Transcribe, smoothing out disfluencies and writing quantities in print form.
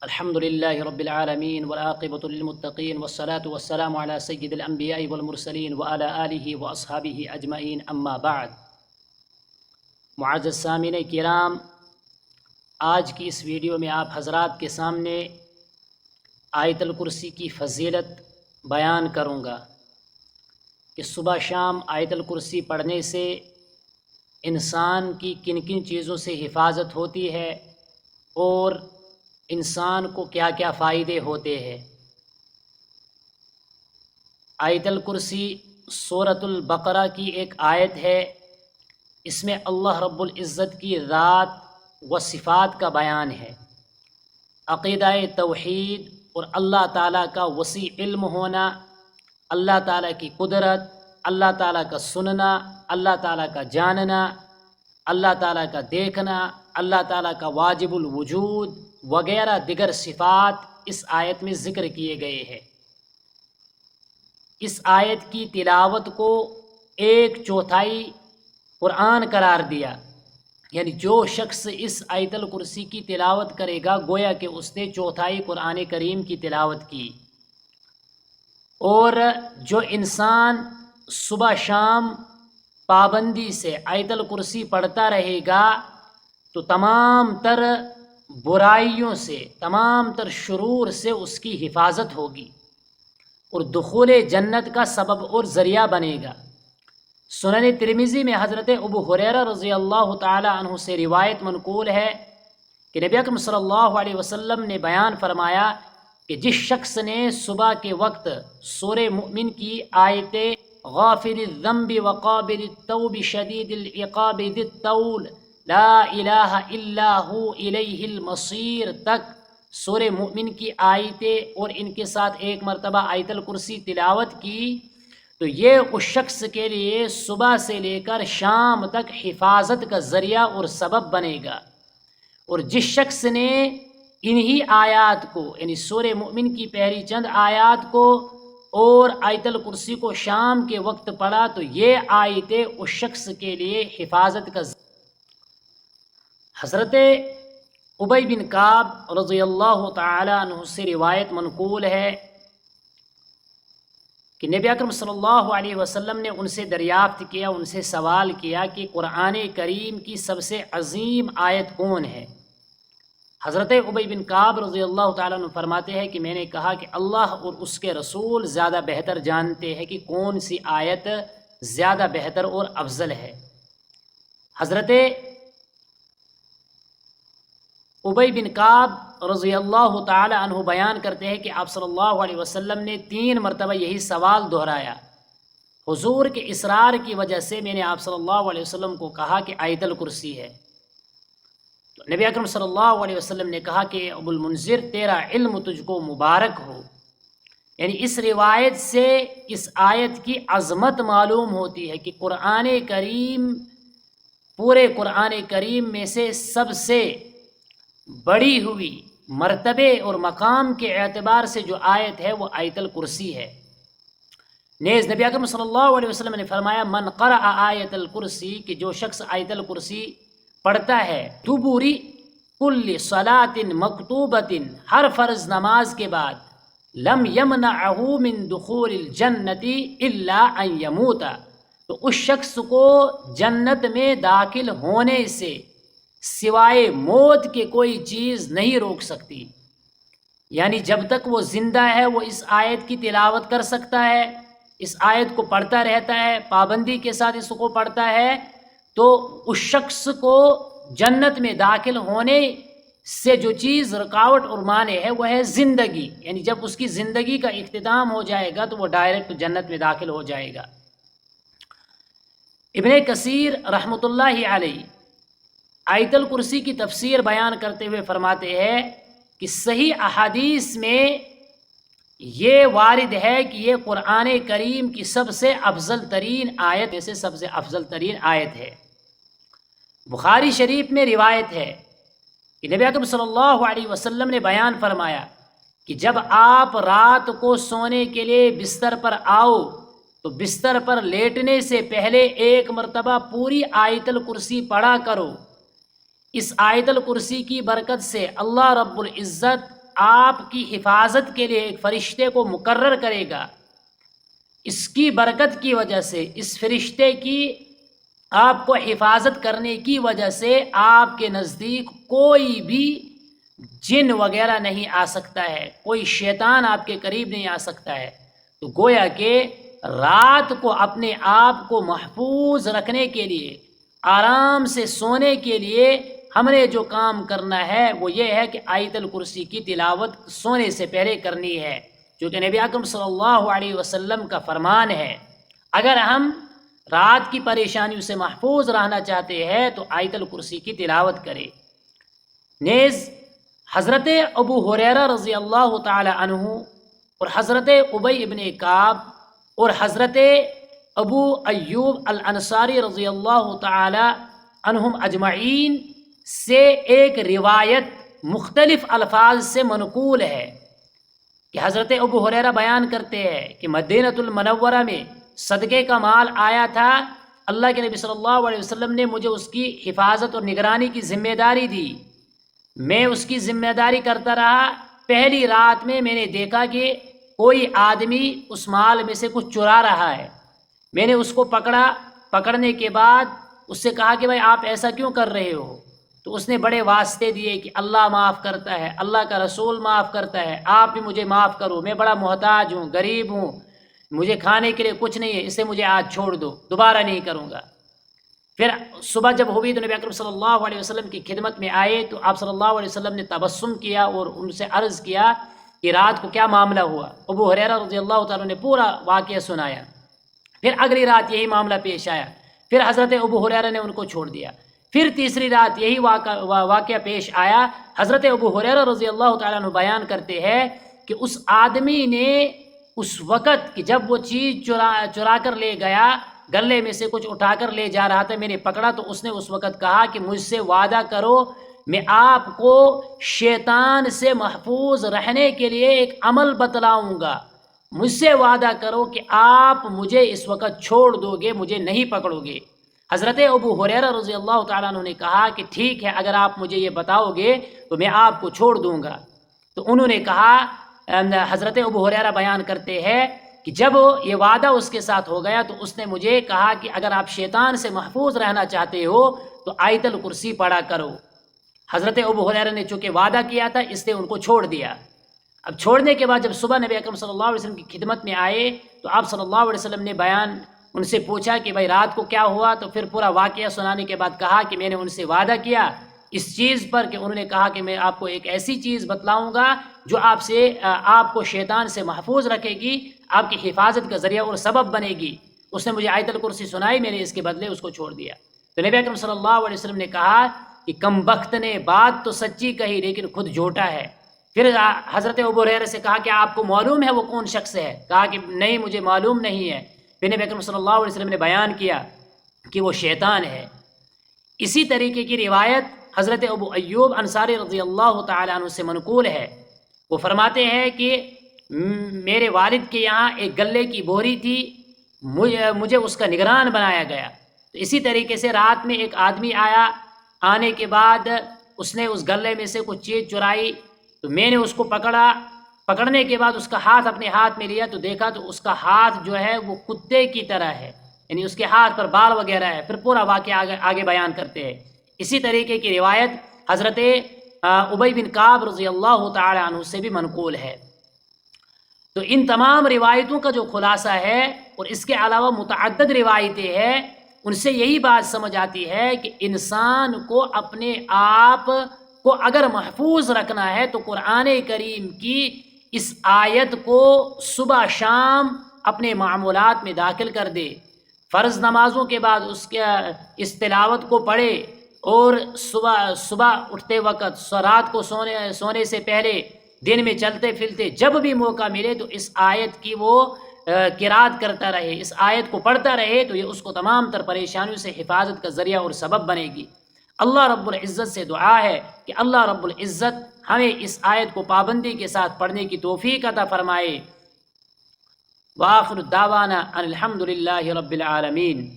الحمد لله رب العالمين والعاقبة للمتقين والصلاة والسلام على سيد الأنبياء والمرسلين وعلى آله وأصحابه أجمعين أما بعد۔ معزز سامعین کرام، آج کی اس ویڈیو میں آپ حضرات کے سامنے آیت الکرسی کی فضیلت بیان کروں گا کہ صبح شام آیت الکرسی پڑھنے سے انسان کی کن کن چیزوں سے حفاظت ہوتی ہے اور انسان کو کیا کیا فائدے ہوتے ہیں۔ آیت الکرسی سورۃ البقرہ کی ایک آیت ہے۔ اس میں اللہ رب العزت کی ذات و صفات کا بیان ہے، عقیدہ توحید اور اللہ تعالیٰ کا وسیع علم ہونا، اللہ تعالیٰ کی قدرت، اللہ تعالیٰ کا سننا، اللہ تعالیٰ کا جاننا، اللہ تعالیٰ کا دیکھنا، اللہ تعالیٰ کا واجب الوجود وغیرہ دیگر صفات اس آیت میں ذکر کیے گئے ہیں۔ اس آیت کی تلاوت کو 1/4 قرآن قرار دیا، یعنی جو شخص اس آیت الکرسی کی تلاوت کرے گا گویا کہ اس نے 1/4 قرآن کریم کی تلاوت کی۔ اور جو انسان صبح شام پابندی سے آیت الکرسی پڑھتا رہے گا تو تمام تر برائیوں سے، تمام تر شرور سے اس کی حفاظت ہوگی اور دخول جنت کا سبب اور ذریعہ بنے گا۔ سنن ترمذی میں حضرت ابو ہریرہ رضی اللہ تعالی عنہ سے روایت منقول ہے کہ نبی اکرم صلی اللہ علیہ وسلم نے بیان فرمایا کہ جس شخص نے صبح کے وقت سورہ مؤمن کی آیت غافر الذنب وقابل التوب شدید العقاب ذی الطول لا الہ الا ہو الیہ المصیر تک سورہ مؤمن کی آیتیں اور ان کے ساتھ ایک مرتبہ آیت الکرسی تلاوت کی تو یہ اس شخص کے لیے صبح سے لے کر شام تک حفاظت کا ذریعہ اور سبب بنے گا۔ اور جس شخص نے انہی آیات کو، یعنی سورہ مؤمن کی پہلی چند آیات کو اور آیت الکرسی کو شام کے وقت پڑھا تو یہ آیتیں اس شخص کے لیے حفاظت کا ذریعہ۔ حضرت ابی بن کعب رضی اللہ تعالی عنہ سے روایت منقول ہے کہ نبی اکرم صلی اللہ علیہ وسلم نے ان سے دریافت کیا، ان سے سوال کیا کہ قرآن کریم کی سب سے عظیم آیت کون ہے؟ حضرت ابی بن کعب رضی اللہ تعالیٰ عنہ فرماتے ہیں کہ میں نے کہا کہ اللہ اور اس کے رسول زیادہ بہتر جانتے ہیں کہ کون سی آیت زیادہ بہتر اور افضل ہے۔ حضرت ابی بن کعب رضی اللہ تعالی عنہ بیان کرتے ہیں کہ آپ صلی اللہ علیہ وسلم نے 3 مرتبہ یہی سوال دہرایا۔ حضور کے اصرار کی وجہ سے میں نے آپ صلی اللہ علیہ وسلم کو کہا کہ آیت الکرسی ہے۔ تو نبی اکرم صلی اللہ علیہ وسلم نے کہا کہ ابو المنذر تیرا علم تجھ کو مبارک ہو، یعنی اس روایت سے اس آیت کی عظمت معلوم ہوتی ہے کہ قرآن کریم، پورے قرآن کریم میں سے سب سے بڑی ہوئی مرتبے اور مقام کے اعتبار سے جو آیت ہے وہ آیت الکرسی ہے۔ نیز نبی اکرم صلی اللہ علیہ وسلم نے فرمایا من قرأ آیت الکرسی، کہ جو شخص آیت الکرسی پڑھتا ہے دبوری کل صلاۃ مکتوبۃ، ہر فرض نماز کے بعد، لم یمنعہ من دخول الجنت الا ان یموت، تو اس شخص کو جنت میں داخل ہونے سے سوائے موت کے کوئی چیز نہیں روک سکتی۔ یعنی جب تک وہ زندہ ہے وہ اس آیت کی تلاوت کر سکتا ہے، اس آیت کو پڑھتا رہتا ہے، پابندی کے ساتھ اس کو پڑھتا ہے، تو اس شخص کو جنت میں داخل ہونے سے جو چیز رکاوٹ اور مانع ہے وہ ہے زندگی، یعنی جب اس کی زندگی کا اختتام ہو جائے گا تو وہ ڈائریکٹ جنت میں داخل ہو جائے گا۔ ابن کثیر رحمۃ اللہ علیہ آیت الکرسی کی تفسیر بیان کرتے ہوئے فرماتے ہیں کہ صحیح احادیث میں یہ وارد ہے کہ یہ قرآن کریم کی سب سے افضل ترین آیت میں سے سب سے افضل ترین آیت ہے۔ بخاری شریف میں روایت ہے کہ نبی اکرم صلی اللہ علیہ وسلم نے بیان فرمایا کہ جب آپ رات کو سونے کے لیے بستر پر آؤ تو بستر پر لیٹنے سے پہلے 1 مرتبہ پوری آیت الکرسی پڑھا کرو۔ اس آیت الکرسی کی برکت سے اللہ رب العزت آپ کی حفاظت کے لیے ایک فرشتے کو مقرر کرے گا، اس کی برکت کی وجہ سے، اس فرشتے کی آپ کو حفاظت کرنے کی وجہ سے آپ کے نزدیک کوئی بھی جن وغیرہ نہیں آ سکتا ہے، کوئی شیطان آپ کے قریب نہیں آ سکتا ہے۔ تو گویا کہ رات کو اپنے آپ کو محفوظ رکھنے کے لیے، آرام سے سونے کے لیے ہم نے جو کام کرنا ہے وہ یہ ہے کہ آیت الکرسی کی تلاوت سونے سے پہلے کرنی ہے، جو کہ نبی اکرم صلی اللہ علیہ وسلم کا فرمان ہے۔ اگر ہم رات کی پریشانیوں سے محفوظ رہنا چاہتے ہیں تو آیت الکرسی کی تلاوت کرے۔ نیز حضرت ابو ہریرہ رضی اللہ تعالی عنہ اور حضرت ابی ابن کعب اور حضرت ابو ایوب الانصاری رضی اللہ تعالی عنہم اجمعین سے ایک روایت مختلف الفاظ سے منقول ہے کہ حضرت ابو ہریرہ بیان کرتے ہیں کہ مدینۃ المنورہ میں صدقے کا مال آیا تھا، اللہ کے نبی صلی اللہ علیہ وسلم نے مجھے اس کی حفاظت اور نگرانی کی ذمہ داری دی، میں اس کی ذمہ داری کرتا رہا۔ پہلی رات میں نے دیکھا کہ کوئی آدمی اس مال میں سے کچھ چرا رہا ہے، میں نے اس کو پکڑا، پکڑنے کے بعد اس سے کہا کہ بھائی آپ ایسا کیوں کر رہے ہو؟ تو اس نے بڑے واسطے دیے کہ اللہ معاف کرتا ہے، اللہ کا رسول معاف کرتا ہے، آپ بھی مجھے معاف کرو، میں بڑا محتاج ہوں، غریب ہوں، مجھے کھانے کے لیے کچھ نہیں ہے، اسے مجھے آج چھوڑ دو، دوبارہ نہیں کروں گا۔ پھر صبح جب ہوئی تو نبی اکرم صلی اللہ علیہ وسلم کی خدمت میں آئے تو آپ صلی اللہ علیہ وسلم نے تبسم کیا اور ان سے عرض کیا کہ رات کو کیا معاملہ ہوا۔ ابو ہریرہ رضی اللہ تعالیٰ نے پورا واقعہ سنایا۔ پھر اگلی رات یہی معاملہ پیش آیا، پھر حضرت ابو ہریرہ نے ان کو چھوڑ دیا۔ پھر تیسری رات یہی واقعہ پیش آیا۔ حضرت ابو ہریرہ رضی اللہ تعالیٰ عنہ بیان کرتے ہیں کہ اس آدمی نے اس وقت کہ جب وہ چیز چرا کر لے گیا، گلے میں سے کچھ اٹھا کر لے جا رہا تھا، میں نے پکڑا تو اس نے اس وقت کہا کہ مجھ سے وعدہ کرو، میں آپ کو شیطان سے محفوظ رہنے کے لیے ایک عمل بتلاؤں گا، مجھ سے وعدہ کرو کہ آپ مجھے اس وقت چھوڑ دو گے، مجھے نہیں پکڑو گے۔ حضرت ابو ہریرہ رضی اللہ تعالیٰ عنہ نے کہا کہ ٹھیک ہے، اگر آپ مجھے یہ بتاؤ گے تو میں آپ کو چھوڑ دوں گا۔ تو انہوں نے کہا، حضرت ابو ہریرہ بیان کرتے ہیں کہ جب یہ وعدہ اس کے ساتھ ہو گیا تو اس نے مجھے کہا کہ اگر آپ شیطان سے محفوظ رہنا چاہتے ہو تو آیت الکرسی پڑھا کرو۔ حضرت ابو ہریرہ نے چونکہ وعدہ کیا تھا اس نے ان کو چھوڑ دیا۔ اب چھوڑنے کے بعد جب صبح نبی اکرم صلی اللہ علیہ وسلم کی خدمت میں آئے تو آپ صلی اللہ علیہ وسلم نے ان سے پوچھا کہ بھائی رات کو کیا ہوا، تو پھر پورا واقعہ سنانے کے بعد کہا کہ میں نے ان سے وعدہ کیا اس چیز پر کہ انہوں نے کہا کہ میں آپ کو ایک ایسی چیز بتلاؤں گا جو آپ کو شیطان سے محفوظ رکھے گی، آپ کی حفاظت کا ذریعہ اور سبب بنے گی۔ اس نے مجھے آیت الکرسی سنائی، میں نے اس کے بدلے اس کو چھوڑ دیا۔ تو نبی اکرم صلی اللہ علیہ وسلم نے کہا کہ کم بخت نے بات تو سچی کہی لیکن خود جھوٹا ہے۔ پھر حضرت ابو ہریرہ سے کہا کہ آپ کو معلوم ہے وہ کون شخص ہے؟ کہا کہ نہیں، مجھے معلوم نہیں ہے۔ پھر نبی اکرم صلی اللہ علیہ وسلم نے بیان کیا کہ وہ شیطان ہے۔ اسی طریقے کی روایت حضرت ابو ایوب انصاری رضی اللہ تعالیٰ عنہ سے منقول ہے۔ وہ فرماتے ہیں کہ میرے والد کے یہاں ایک گلے کی بوری تھی، مجھے اس کا نگران بنایا گیا۔ تو اسی طریقے سے رات میں ایک آدمی آیا، آنے کے بعد اس نے اس گلے میں سے کچھ چیز چرائی، تو میں نے اس کو پکڑنے کے بعد اس کا ہاتھ اپنے ہاتھ میں لیا تو دیکھا تو اس کا ہاتھ جو ہے وہ کتے کی طرح ہے، یعنی اس کے ہاتھ پر بال وغیرہ ہے۔ پھر پورا واقعہ آگے بیان کرتے ہیں۔ اسی طریقے کی روایت حضرت ابی بن کعب رضی اللہ تعالی عنہ سے بھی منقول ہے۔ تو ان تمام روایتوں کا جو خلاصہ ہے اور اس کے علاوہ متعدد روایتیں ہیں، ان سے یہی بات سمجھ آتی ہے کہ انسان کو اپنے آپ کو اگر محفوظ رکھنا ہے تو قرآن کریم کی اس آیت کو صبح شام اپنے معمولات میں داخل کر دے، فرض نمازوں کے بعد اس تلاوت کو پڑھے، اور صبح اٹھتے وقت، رات کو سونے سے پہلے، دن میں چلتے پھرتے جب بھی موقع ملے تو اس آیت کی وہ قرات کرتا رہے، اس آیت کو پڑھتا رہے، تو یہ اس کو تمام تر پریشانیوں سے حفاظت کا ذریعہ اور سبب بنے گی۔ اللہ رب العزت سے دعا ہے کہ اللہ رب العزت ہمیں اس آیت کو پابندی کے ساتھ پڑھنے کی توفیق عطا فرمائے۔ وآخر دعوانا ان الحمد للہ رب العالمین۔